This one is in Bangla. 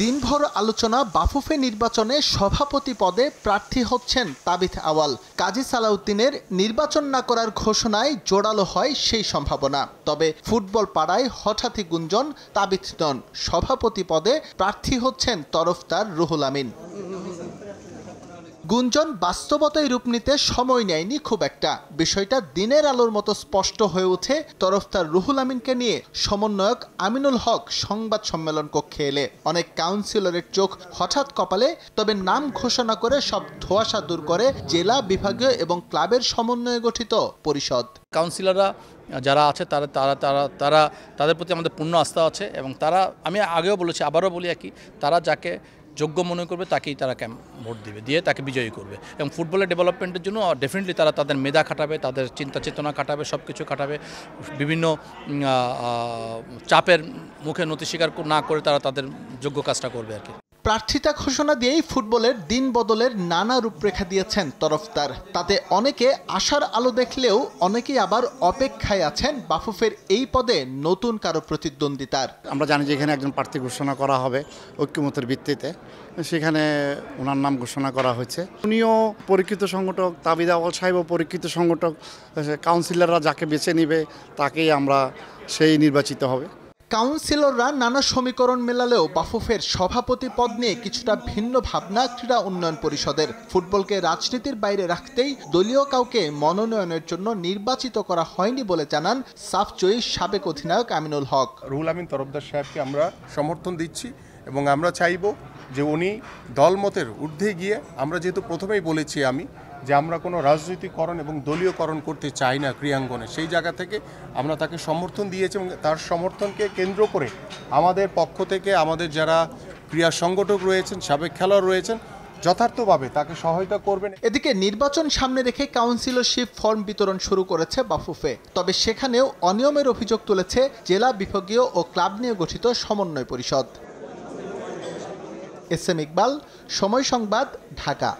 দিনভর আলোচনা বাফুফে নির্বাচনে সভাপতি পদে প্রার্থী হচ্ছেন তাবিথ আওয়াল। কাজী সালাউদ্দিনের নির্বাচন না করার ঘোষণায় জোরালো হয় সেই সম্ভাবনা। তবে ফুটবল পাড়ায় হঠাৎই গুঞ্জন তাবিথ নন, সভাপতি পদে প্রার্থী হচ্ছেন তরফদার রুহুল আমিন। গুঞ্জন বাস্তবতায় রূপ নিতে সময় নেয়নি খুব একটা। বিষয়টা দিনের আলোর মতো স্পষ্ট হয়ে ওঠে তরফদার রুহুল আমিনকে নিয়ে সমন্বয়ক আমিনুল হক সংবাদ সম্মেলন কক্ষে এলে। অনেক কাউন্সিলরের চোখ হঠাৎ কপালে, তবে নাম ঘোষণা করে সব ধোঁয়াশা দূর করে জেলা, বিভাগীয় এবং ক্লাবের সমন্বয়ে গঠিত পরিষদ। কাউন্সিলররা যারা আছে তাদের প্রতি আমাদের পূর্ণ আস্থা আছে এবং তারা, আমি আগেও বলেছি আবারও বলি একই, তারা যাকে যোগ্য মনে করবে তাকেই তারা ভোট দিবে, দিয়ে তাকে বিজয়ী করবে। এবং ফুটবলের ডেভেলপমেন্টের জন্য ডেফিনেটলি তারা তাদের মেধা খাটাবে, তাদের চিন্তা চেতনা খাটাবে, সব কিছু খাটাবে। বিভিন্ন চাপের মুখে নতি স্বীকার না করে তারা তাদের যোগ্য কাজটা করবে আর কি। প্রার্থিতা ঘোষণা দিয়েই ফুটবলের দিন বদলের নানা রূপরেখা দিয়েছেন তরফদার। তাতে অনেকে আশার আলো দেখলেও অনেকেই আবার অপেক্ষায় আছেন বাফুফের এই পদে নতুন কারো প্রতিদ্বন্দ্বিতার। আমরা জানি যে এখানে একজন প্রার্থী ঘোষণা করা হবে ঐক্যমতের ভিত্তিতে, সেখানে ওনার নাম ঘোষণা করা হয়েছে। উনিও পরীক্ষিত সংগঠক, তাবিথ আওয়াল সাহেবও পরীক্ষিত সংগঠক। কাউন্সিলররা যাকে বেছে নিবে তাকেই আমরা সেই নির্বাচিত হবে। কাউন্সিলররা নানা সমীকরণ মেলালেও বাফুফের সভাপতি পদ নিয়ে কিছুটা ভিন্ন ভাবনা ক্রীড়া উন্নয়ন পরিষদের। ফুটবলকে রাজনীতির বাইরে রাখতেই দলীয় কাউকে মনোনয়নের জন্য নির্বাচিত করা হয়নি বলে জানান সাফজয়ী সাবেক অধিনায়ক আমিনুল হক। রুহুল আমিন তরফদার সাহেবকে আমরা সমর্থন দিচ্ছি এবং আমরা চাইব যে উনি দলমতের ঊর্ধ্বে গিয়ে, আমরা যেহেতু প্রথমেই বলেছি যে আমরা কোনো রাজনৈতিকরণ এবং দলীয়করণ করতে চাই না ক্রীড়াঙ্গনে, সেই জায়গা থেকে আমরা তাকে সমর্থন দিয়েছি এবং তার সমর্থনকে কেন্দ্র করে আমাদের পক্ষ থেকে আমাদের যারা ক্রীড়া সংগঠক রয়েছেন, সাবেক খেলোয়াড় রয়েছেন, যথার্থভাবে তাকে সহায়তা করবেন। এদিকে নির্বাচন সামনে রেখে কাউন্সিলরশিপ ফর্ম বিতরণ শুরু করেছে বাফুফে। তবে সেখানেও অনিয়মের অভিযোগ তুলেছে জেলা, বিভাগীয় ও ক্লাব নিয়ে গঠিত সমন্বয় পরিষদ। এস এম ইকবাল, সময় সংবাদ, ঢাকা।